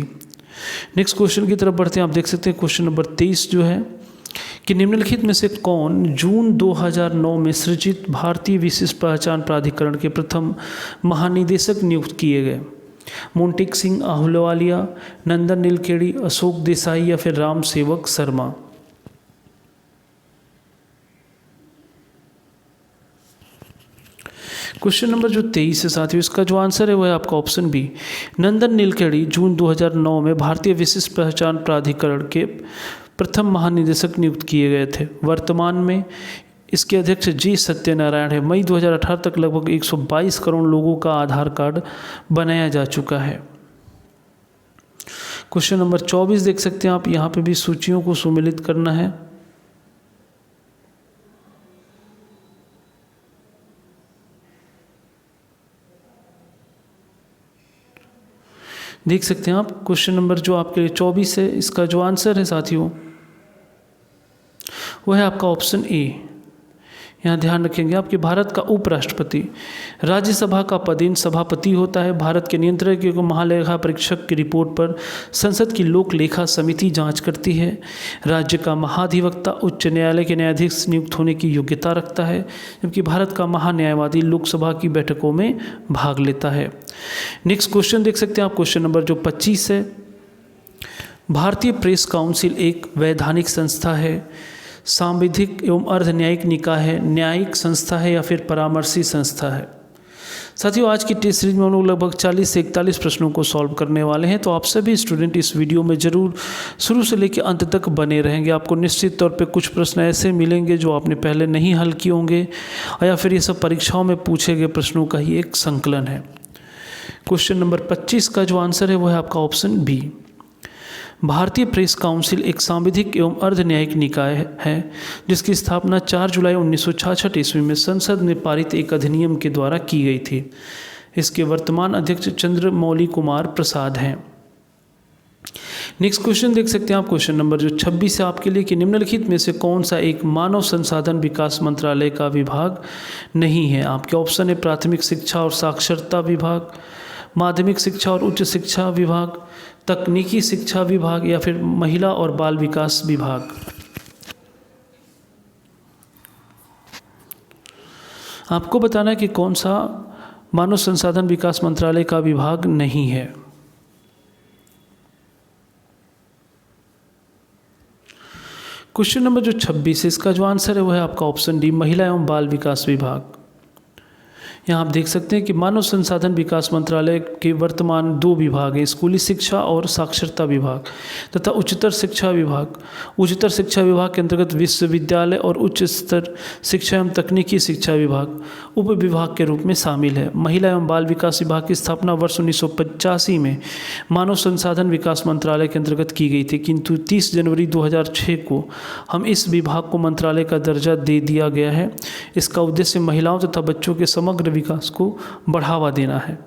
S1: नेक्स्ट क्वेश्चन की तरफ बढ़ते हैं। आप देख सकते हैं क्वेश्चन नंबर 23 जो है कि निम्नलिखित में से कौन जून 2009 में सृजित भारतीय विशिष्ट पहचान प्राधिकरण के प्रथम महानिदेशक नियुक्त किए गए? मोंटेक सिंह आहलूवालिया, नंदन नीलकेणी, अशोक देसाई या फिर राम सेवक शर्मा? क्वेश्चन नंबर जो 23 है साथियों, इसका जो आंसर है वो है आपका ऑप्शन बी। नंदन नीलकेणी जून 2009 में भारतीय विशिष्ट पहचान प्राधिकरण के प्रथम महानिदेशक नियुक्त किए गए थे। वर्तमान में इसके अध्यक्ष जी सत्यनारायण है। मई 2018 तक लगभग 122 करोड़ लोगों का आधार कार्ड बनाया जा चुका है। क्वेश्चन नंबर 24 देख सकते हैं आप, यहाँ पे भी सूचियों को सुमेलित करना है। देख सकते हैं आप क्वेश्चन नंबर जो आपके लिए 24 है, इसका जो आंसर है साथियों वो है आपका ऑप्शन ए। यहाँ ध्यान रखेंगे आपके भारत का उपराष्ट्रपति राज्यसभा का पदेन सभापति होता है। भारत के नियंत्रक को महालेखा परीक्षक की रिपोर्ट पर संसद की लोक लेखा समिति जांच करती है। राज्य का महाधिवक्ता उच्च न्यायालय के न्यायाधीश नियुक्त होने की योग्यता रखता है, जबकि भारत का महान्यायवादी लोकसभा की बैठकों में भाग लेता है। नेक्स्ट क्वेश्चन देख सकते हैं आप, क्वेश्चन नंबर जो 25 है। भारतीय प्रेस काउंसिल एक वैधानिक संस्था है, सांविधिक एवं अर्ध न्यायिक निकाय है, न्यायिक संस्था है या फिर परामर्शी संस्था है। साथियों आज की टेस्ट सीरीज में हम लोग लगभग 40 से 41 प्रश्नों को सॉल्व करने वाले हैं, तो आप सभी स्टूडेंट इस वीडियो में ज़रूर शुरू से लेकर अंत तक बने रहेंगे। आपको निश्चित तौर पे कुछ प्रश्न ऐसे मिलेंगे जो आपने पहले नहीं हल किए होंगे, या फिर ये सब परीक्षाओं में पूछे गए प्रश्नों का ही एक संकलन है। क्वेश्चन नंबर 25 का जो आंसर है वो है आपका ऑप्शन बी। भारतीय प्रेस काउंसिल एक सांविधिक एवं अर्ध न्यायिक निकाय है जिसकी स्थापना 4 जुलाई 1966 ईस्वी में संसद में पारित एक अधिनियम के द्वारा की गई थी। इसके वर्तमान अध्यक्ष चंद्रमौली कुमार प्रसाद हैं। नेक्स्ट क्वेश्चन देख सकते हैं आप, क्वेश्चन नंबर जो 26 है आपके लिए कि निम्नलिखित में से कौन सा एक मानव संसाधन विकास मंत्रालय का विभाग नहीं है। आपके ऑप्शन है प्राथमिक शिक्षा और साक्षरता विभाग, माध्यमिक शिक्षा और उच्च शिक्षा विभाग, तकनीकी शिक्षा विभाग या फिर महिला और बाल विकास विभाग। आपको बताना है कि कौन सा मानव संसाधन विकास मंत्रालय का विभाग नहीं है। क्वेश्चन नंबर जो 26 है इसका जो आंसर है वो है आपका ऑप्शन डी, महिला एवं बाल विकास विभाग। यहाँ आप देख सकते हैं कि मानव संसाधन विकास मंत्रालय के वर्तमान 2 विभाग हैं, स्कूली शिक्षा और साक्षरता विभाग तथा उच्चतर शिक्षा विभाग। उच्चतर शिक्षा विभाग के अंतर्गत विश्वविद्यालय और उच्च स्तर शिक्षा एवं तकनीकी शिक्षा विभाग उप विभाग के रूप में शामिल है। महिला एवं बाल विकास विभाग की स्थापना वर्ष 1985 में मानव संसाधन विकास मंत्रालय के अंतर्गत की गई थी, किंतु 30 जनवरी 2006 को हम इस विभाग को मंत्रालय का दर्जा दे दिया गया है। इसका उद्देश्य महिलाओं तथा बच्चों के समग्र विकास को बढ़ावा देना है।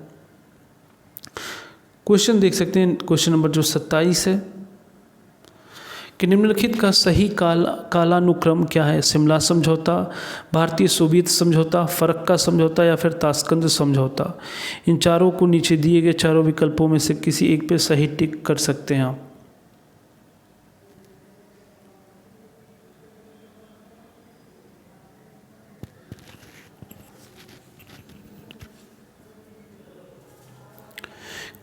S1: क्वेश्चन देख सकते हैं क्वेश्चन नंबर जो 27 है कि निम्नलिखित का सही कालानुक्रम क्या है। शिमला समझौता, भारतीय सोवियत समझौता, फरक्का समझौता या फिर ताशकंद समझौता। इन चारों को नीचे दिए गए चारों विकल्पों में से किसी एक पे सही टिक कर सकते हैं आप।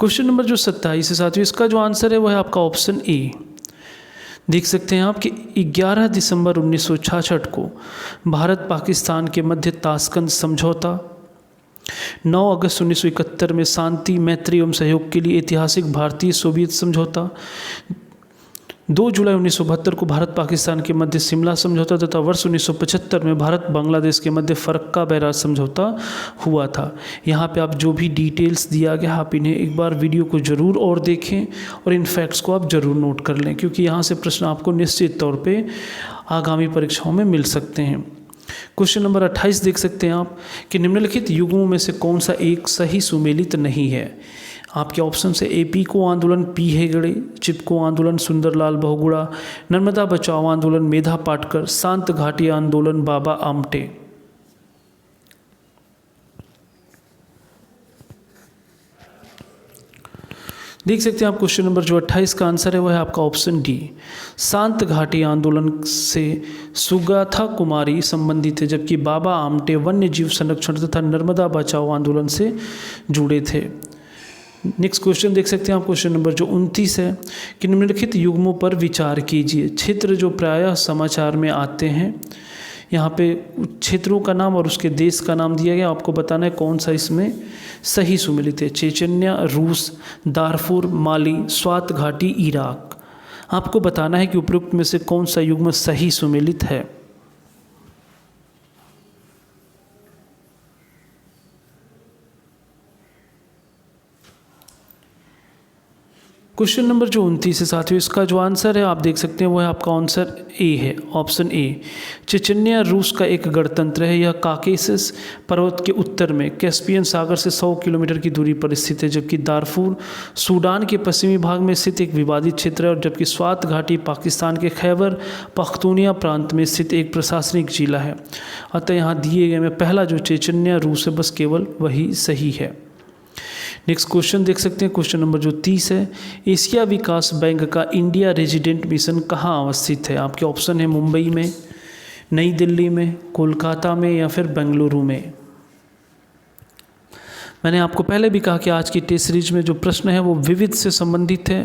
S1: क्वेश्चन नंबर जो 27 है साथियों, इसका जो आंसर है वो है आपका ऑप्शन ए। देख सकते हैं आप कि 11 दिसंबर 1966 को भारत पाकिस्तान के मध्य ताशकंद समझौता, 9 अगस्त 1971 में शांति मैत्री एवं सहयोग के लिए ऐतिहासिक भारतीय सोवियत समझौता, 2 जुलाई 1972 को भारत पाकिस्तान के मध्य शिमला समझौता तथा वर्ष 1975 में भारत बांग्लादेश के मध्य फरक्का बैराज समझौता हुआ था। यहाँ पे आप जो भी डिटेल्स दिया गया आप इन्हें एक बार वीडियो को ज़रूर और देखें और इन फैक्ट्स को आप ज़रूर नोट कर लें, क्योंकि यहाँ से प्रश्न आपको निश्चित तौर पे आगामी परीक्षाओं में मिल सकते हैं। क्वेश्चन नंबर 28 देख सकते हैं आप कि निम्नलिखित युग्मों में से कौन सा एक सही सुमेलित नहीं है। आपके ऑप्शन से एपीको आंदोलन पी हेगड़े, चिपको आंदोलन सुंदरलाल बहुगुणा, नर्मदा बचाओ आंदोलन मेधा पाटकर, शांत घाटी आंदोलन बाबा आमटे। देख सकते हैं आप क्वेश्चन नंबर जो 28 का आंसर है वह है आपका ऑप्शन डी, शांत घाटी आंदोलन से सुगाथा कुमारी संबंधित थे, जबकि बाबा आमटे वन्य जीव संरक्षण तथा नर्मदा बचाओ आंदोलन से जुड़े थे। नेक्स्ट क्वेश्चन देख सकते हैं आप क्वेश्चन नंबर जो 29 है कि निम्नलिखित युग्मों पर विचार कीजिए। क्षेत्र जो प्रायः समाचार में आते हैं, यहाँ पे क्षेत्रों का नाम और उसके देश का नाम दिया गया, आपको बताना है कौन सा इसमें सही सुमेलित है। चेचन्या, रूस, दारफुर, माली, स्वात घाटी, इराक। आपको बताना है कि उपरोक्त में से कौन सा युग्म सही सुमेलित है। क्वेश्चन नंबर जो 29 है साथियों, इसका जो आंसर है आप देख सकते हैं वो है आपका आंसर ए है, ऑप्शन ए। चेचन्या रूस का एक गणतंत्र है। यह काकेशस पर्वत के उत्तर में कैस्पियन सागर से 100 किलोमीटर की दूरी पर स्थित है, जबकि दारफूर सूडान के पश्चिमी भाग में स्थित एक विवादित क्षेत्र है, और जबकि स्वात घाटी पाकिस्तान के खैबर पख्तूनिया प्रांत में स्थित एक प्रशासनिक जिला है। अतः यहाँ दिए गए में पहला जो चेचन्या रूस है बस केवल वही सही है। नेक्स्ट क्वेश्चन देख सकते हैं, क्वेश्चन नंबर जो 30 है, एशिया विकास बैंक का इंडिया रेजिडेंट मिशन कहाँ अवस्थित है? आपके ऑप्शन है मुंबई में, नई दिल्ली में, कोलकाता में या फिर बेंगलुरु में। मैंने आपको पहले भी कहा कि आज की टेस्ट सीरीज में जो प्रश्न है वो विविध से संबंधित है,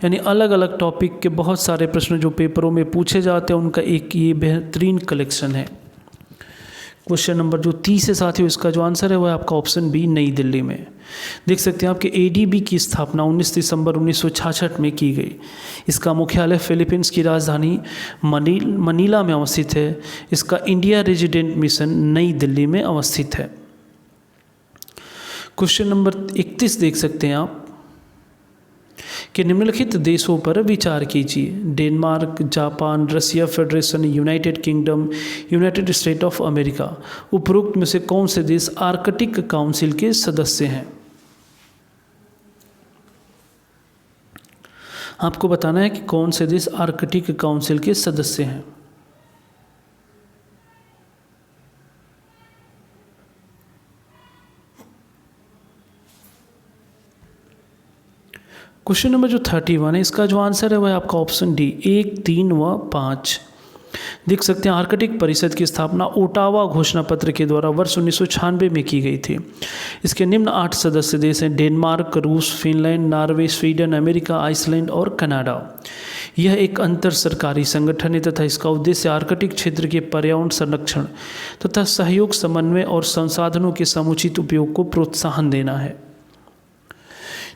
S1: यानी अलग अलग टॉपिक के बहुत सारे प्रश्न जो पेपरों में पूछे जाते हैं उनका एक ये बेहतरीन कलेक्शन है। क्वेश्चन नंबर जो 30 है साथियों, इसका जो आंसर है वो है आपका ऑप्शन बी, नई दिल्ली में। देख सकते हैं आपके एडीबी की स्थापना 19 दिसंबर 1966 में की गई। इसका मुख्यालय फिलीपींस की राजधानी मनीला में अवस्थित है। इसका इंडिया रेजिडेंट मिशन नई दिल्ली में अवस्थित है। क्वेश्चन नंबर 31 देख सकते हैं आप कि निम्नलिखित देशों पर विचार कीजिए। Denmark, Japan, Russia Federation, United Kingdom, United State of America. उपरोक्त में से कौन से देश आर्कटिक काउंसिल के सदस्य हैं? आपको बताना है कि कौन से देश आर्कटिक काउंसिल के सदस्य हैं। क्वेश्चन नंबर जो 31 है, इसका जो आंसर है वह आपका ऑप्शन डी, 1, 3 व 5। देख सकते हैं आर्कटिक परिषद की स्थापना ओटावा घोषणा पत्र के द्वारा वर्ष 1996 में की गई थी। इसके निम्न 8 सदस्य देश हैं: डेनमार्क, रूस, Finland, Norway, Sweden, America, Iceland और कनाडा। यह एक अंतर सरकारी संगठन है तथा इसका उद्देश्य आर्कटिक क्षेत्र के पर्यावरण संरक्षण तथा सहयोग, समन्वय और संसाधनों के समुचित उपयोग को प्रोत्साहन देना है।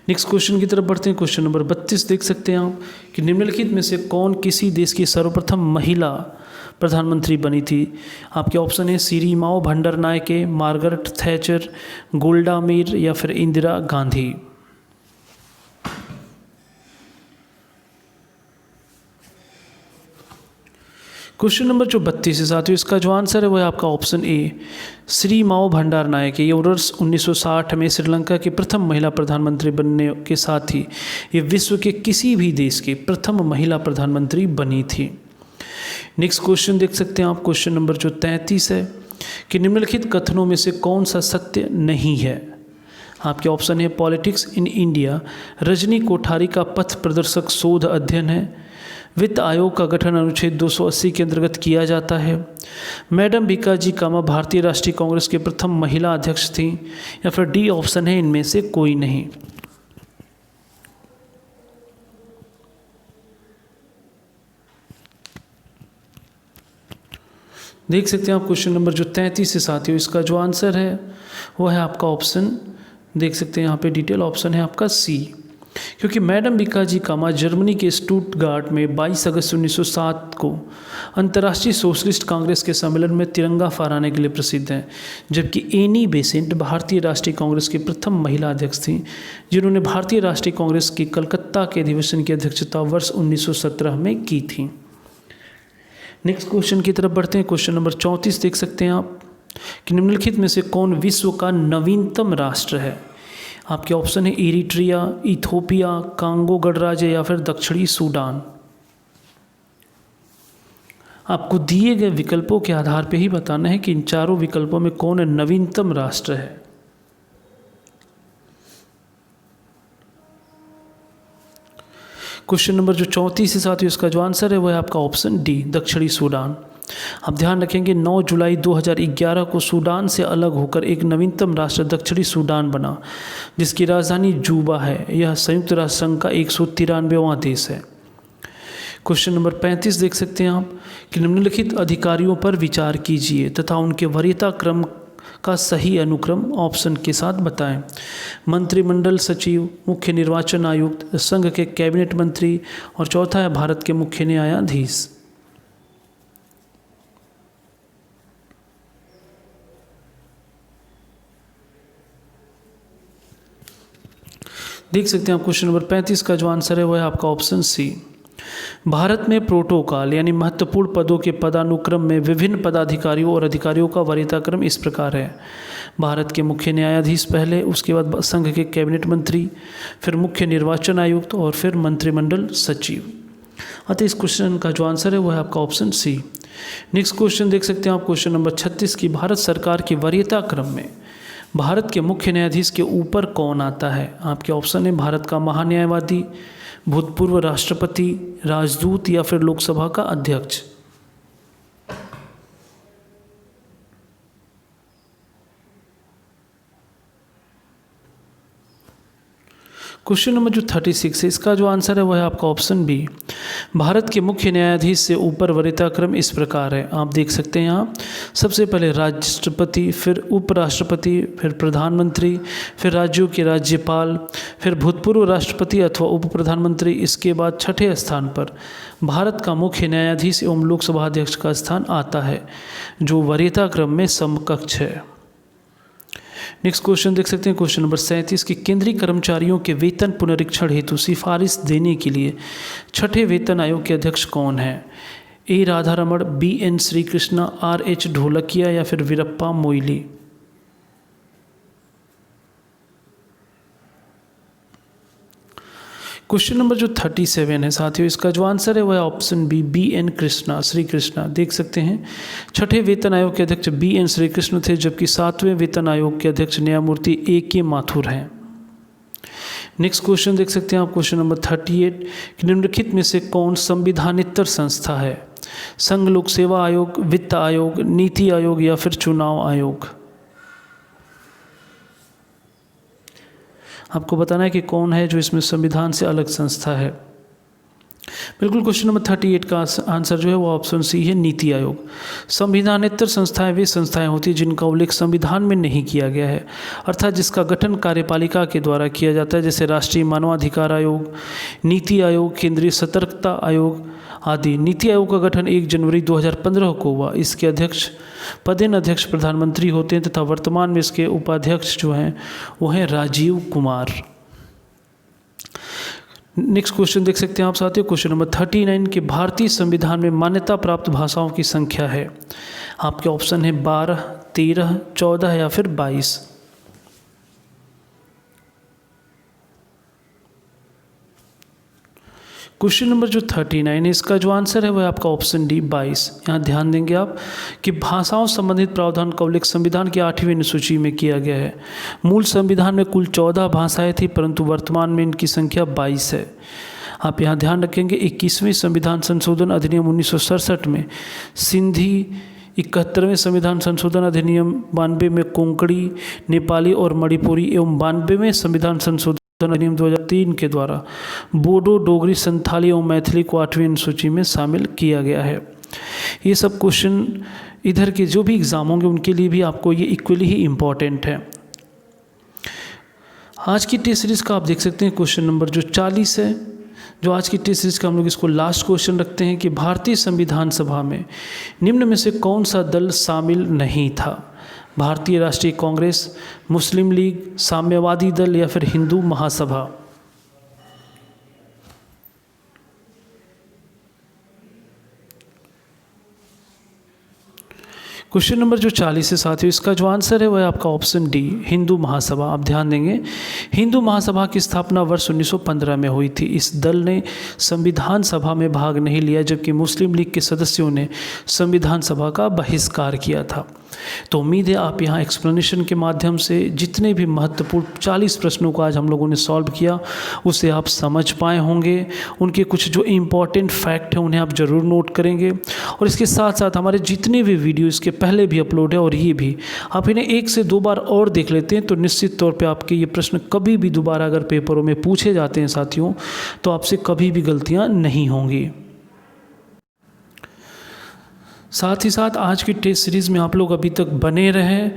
S1: नेक्स्ट क्वेश्चन की तरफ बढ़ते हैं। क्वेश्चन नंबर 32 देख सकते हैं आप कि निम्नलिखित में से कौन किसी देश की सर्वप्रथम महिला प्रधानमंत्री बनी थी? आपके ऑप्शन है सिरिमाओ भंडारनायके, मार्गरेट थैचर, गोल्डा मीर या फिर इंदिरा गांधी। क्वेश्चन नंबर जो 32 है साथियों, इसका जो आंसर है वो है आपका ऑप्शन ए, श्री माओ भंडारनायके। ये वर्ष 1960 में श्रीलंका की प्रथम महिला प्रधानमंत्री बनने के साथ ही ये विश्व के किसी भी देश की प्रथम महिला प्रधानमंत्री बनी थी। नेक्स्ट क्वेश्चन देख सकते हैं आप, क्वेश्चन नंबर जो 33 है कि निम्नलिखित कथनों में से कौन सा सत्य नहीं है? आपके ऑप्शन है politics in India Rajni Kothari का पथ प्रदर्शक शोध अध्ययन है, वित्त आयोग का गठन अनुच्छेद 280 के अंतर्गत किया जाता है, मैडम भीकाजी कामा भारतीय राष्ट्रीय कांग्रेस के प्रथम महिला अध्यक्ष थी, या फिर डी ऑप्शन है इनमें से कोई नहीं। देख सकते हैं आप क्वेश्चन नंबर जो 33 है साथियों, इसका जो आंसर है वो है आपका ऑप्शन, देख सकते हैं यहाँ पे डिटेल ऑप्शन है आपका सी, क्योंकि मैडम भीकाजी कामा जर्मनी के स्टुटगार्ट में 22 अगस्त 1907 को अंतर्राष्ट्रीय सोशलिस्ट कांग्रेस के सम्मेलन में तिरंगा फहराने के लिए प्रसिद्ध हैं, जबकि एनी बेसेंट भारतीय राष्ट्रीय कांग्रेस की प्रथम महिला अध्यक्ष थीं, जिन्होंने भारतीय राष्ट्रीय कांग्रेस की कलकत्ता के अधिवेशन की अध्यक्षता वर्ष 1917 में की थी। नेक्स्ट क्वेश्चन की तरफ बढ़ते हैं। क्वेश्चन नंबर 34 देख सकते हैं आप कि निम्नलिखित में से कौन विश्व का नवीनतम राष्ट्र है? आपके ऑप्शन है इरिट्रिया, इथोपिया, कांगो गणराज्य या फिर दक्षिणी सूडान। आपको दिए गए विकल्पों के आधार पर ही बताना है कि इन चारों विकल्पों में कौन नवीनतम राष्ट्र है। क्वेश्चन नंबर जो 34 है साथियों, इसका जो आंसर है वो है आपका ऑप्शन डी, दक्षिणी सूडान। आप ध्यान रखेंगे 9 जुलाई 2011 को सूडान से अलग होकर एक नवीनतम राष्ट्र दक्षिणी सूडान बना, जिसकी राजधानी जूबा है। यह संयुक्त राष्ट्र संघ का 193वां देश है। क्वेश्चन नंबर 35 देख सकते हैं आप कि निम्नलिखित अधिकारियों पर विचार कीजिए तथा उनके वरीयता क्रम का सही अनुक्रम ऑप्शन के साथ बताएं। मंत्रिमंडल सचिव, मुख्य निर्वाचन आयुक्त, संघ के कैबिनेट मंत्री और चौथा है भारत के मुख्य न्यायाधीश। देख सकते हैं आप क्वेश्चन नंबर 35 का जो आंसर है वो है आपका ऑप्शन सी। भारत में प्रोटोकॉल यानी महत्वपूर्ण पदों के पदानुक्रम में विभिन्न पदाधिकारियों और अधिकारियों का वरीयताक्रम इस प्रकार है। भारत के मुख्य न्यायाधीश पहले, उसके बाद संघ के कैबिनेट मंत्री, फिर मुख्य निर्वाचन आयुक्त और फिर मंत्रिमंडल सचिव। अतः इस क्वेश्चन का जो आंसर है वो है आपका ऑप्शन सी। नेक्स्ट क्वेश्चन देख सकते हैं आप क्वेश्चन नंबर 36 की भारत सरकार की वरीयता क्रम में भारत के मुख्य न्यायाधीश के ऊपर कौन आता है। आपके ऑप्शन है भारत का महान्यायवादी, भूतपूर्व राष्ट्रपति, राजदूत या फिर लोकसभा का अध्यक्ष। क्वेश्चन नंबर जो 36 है इसका जो आंसर है वह है आपका ऑप्शन बी। भारत के मुख्य न्यायाधीश से ऊपर वरीयता क्रम इस प्रकार है। आप देख सकते हैं यहाँ सबसे पहले राष्ट्रपति, फिर उपराष्ट्रपति, फिर प्रधानमंत्री, फिर राज्यों के राज्यपाल, फिर भूतपूर्व राष्ट्रपति अथवा उप प्रधानमंत्री। इसके बाद छठे स्थान पर भारत का मुख्य न्यायाधीश एवं लोकसभा अध्यक्ष का स्थान आता है, जो वरीयता क्रम में समकक्ष है। नेक्स्ट क्वेश्चन देख सकते हैं क्वेश्चन नंबर 37 की केंद्रीय कर्मचारियों के वेतन पुनरीक्षण हेतु सिफारिश देने के लिए छठे वेतन आयोग के अध्यक्ष कौन है। A Radharaman, B N Srikrishna, R H Dholakia या फिर वीरप्पा मोइली। क्वेश्चन नंबर जो 37 है साथियों इसका जो आंसर है वह है option B N Krishna, Shri Krishna. देख सकते हैं छठे वेतन आयोग के अध्यक्ष बी एन श्री कृष्ण थे, जबकि सातवें वेतन आयोग के अध्यक्ष न्यायमूर्ति ए के माथुर हैं। नेक्स्ट क्वेश्चन देख सकते हैं आप क्वेश्चन नंबर 38 कि निम्नलिखित में से कौन संविधानेतर संस्था है। संघ लोक सेवा आयोग, वित्त आयोग, नीति आयोग या फिर चुनाव आयोग। आपको बताना है कि कौन है जो इसमें संविधान से अलग संस्था है। बिल्कुल क्वेश्चन नंबर 38 का आंसर जो है वो ऑप्शन सी है, नीति आयोग। संविधानेतर संस्थाएं वे संस्थाएं होती हैं जिनका उल्लेख संविधान में नहीं किया गया है, अर्थात जिसका गठन कार्यपालिका के द्वारा किया जाता है, जैसे राष्ट्रीय मानवाधिकार आयोग, नीति आयोग, केंद्रीय सतर्कता आयोग आदि। नीति आयोग का गठन 1 जनवरी 2015 को हुआ। इसके अध्यक्ष पदेन अध्यक्ष प्रधानमंत्री होते हैं तथा वर्तमान में इसके उपाध्यक्ष जो हैं वो हैं राजीव कुमार। नेक्स्ट क्वेश्चन देख सकते हैं आप साथियों क्वेश्चन नंबर 39 के भारतीय संविधान में मान्यता प्राप्त भाषाओं की संख्या है। आपके ऑप्शन है 12, 13, 14 या फिर 22। क्वेश्चन नंबर जो 39 है इसका जो आंसर है वह आपका ऑप्शन डी 22। यहाँ ध्यान देंगे आप कि भाषाओं संबंधित प्रावधान का उल्लेख संविधान की 8वीं अनुसूची में किया गया है। मूल संविधान में कुल 14 भाषाएं थी, परंतु वर्तमान में इनकी संख्या 22 है। आप यहाँ ध्यान रखेंगे 21वें संविधान संशोधन अधिनियम 1967 में सिंधी, 71वें संविधान संशोधन अधिनियम 92 में कोंकणी, नेपाली और मणिपुरी एवं 92वें संविधान संशोधन अधिनियम 2003 के द्वारा बोडो, डोगरी, संथाली एवं मैथिली को 8वीं अनुसूची में शामिल किया गया है। ये सब क्वेश्चन इधर के जो भी एग्जाम होंगे उनके लिए भी आपको ये इक्वली ही इम्पॉर्टेंट है। आज की टेस्ट सीरीज का आप देख सकते हैं क्वेश्चन नंबर जो 40 है, जो आज की टेस्ट सीरीज का हम लोग इसको लास्ट क्वेश्चन रखते हैं कि भारतीय संविधान सभा में निम्न में से कौन सा दल शामिल नहीं था। भारतीय राष्ट्रीय कांग्रेस, मुस्लिम लीग, साम्यवादी दल या फिर हिंदू महासभा। क्वेश्चन नंबर जो 40 है साथियों इसका जो आंसर है वह है आपका ऑप्शन डी, हिंदू महासभा। आप ध्यान देंगे हिंदू महासभा की स्थापना वर्ष 1915 में हुई थी। इस दल ने संविधान सभा में भाग नहीं लिया, जबकि मुस्लिम लीग के सदस्यों ने संविधान सभा का बहिष्कार किया था। तो उम्मीद है आप यहाँ एक्सप्लेनेशन के माध्यम से जितने भी महत्वपूर्ण 40 प्रश्नों को आज हम लोगों ने सॉल्व किया उसे आप समझ पाए होंगे। उनके कुछ जो इम्पॉर्टेंट फैक्ट हैं उन्हें आप ज़रूर नोट करेंगे, और इसके साथ साथ हमारे जितने भी वीडियो इसके पहले भी अपलोड है और ये भी आप इन्हें 1 से 2 बार और देख लेते हैं तो निश्चित तौर पे आपके ये प्रश्न कभी भी दोबारा अगर पेपरों में पूछे जाते हैं साथियों तो आपसे कभी भी गलतियां नहीं होंगी। साथ ही साथ आज की टेस्ट सीरीज़ में आप लोग अभी तक बने रहें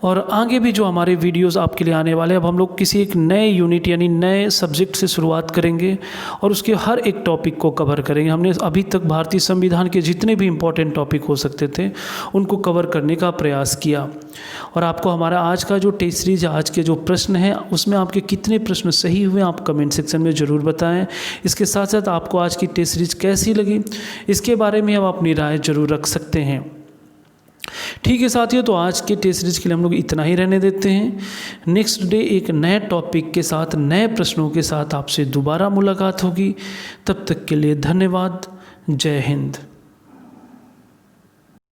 S1: और आगे भी जो हमारे वीडियोस आपके लिए आने वाले हैं, अब हम लोग किसी एक नए यूनिट यानी नए सब्जेक्ट से शुरुआत करेंगे और उसके हर एक टॉपिक को कवर करेंगे। हमने अभी तक भारतीय संविधान के जितने भी इम्पोर्टेंट टॉपिक हो सकते थे उनको कवर करने का प्रयास किया। और आपको हमारा आज का जो टेस्ट सीरीज, आज के जो प्रश्न हैं, उसमें आपके कितने प्रश्न सही हुए आप कमेंट सेक्शन में ज़रूर बताएं। इसके साथ साथ आपको आज की टेस्ट सीरीज कैसी लगी इसके बारे में आप अपनी राय ज़रूर रख सकते हैं। ठीक है साथियों, तो आज के टेस्ट सीरीज के लिए हम लोग इतना ही रहने देते हैं। नेक्स्ट डे एक नए टॉपिक के साथ, नए प्रश्नों के साथ आपसे दोबारा मुलाकात होगी। तब तक के लिए धन्यवाद। जय हिंद।